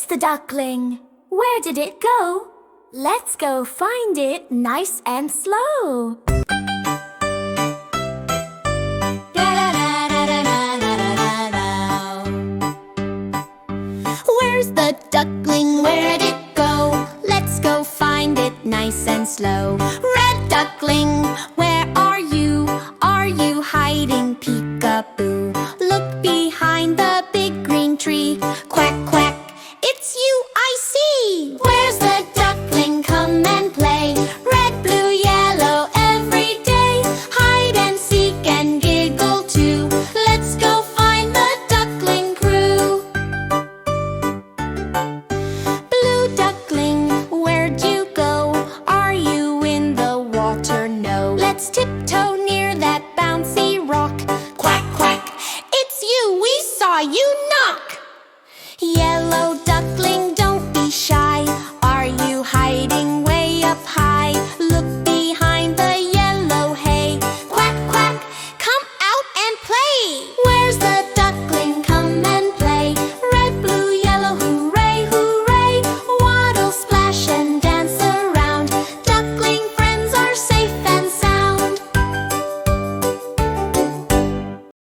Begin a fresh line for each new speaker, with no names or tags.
the duckling? Where did it go? Let's go find it nice and slow. Where's the duckling? Where'd it go? Let's go find it nice and slow. Red duckling,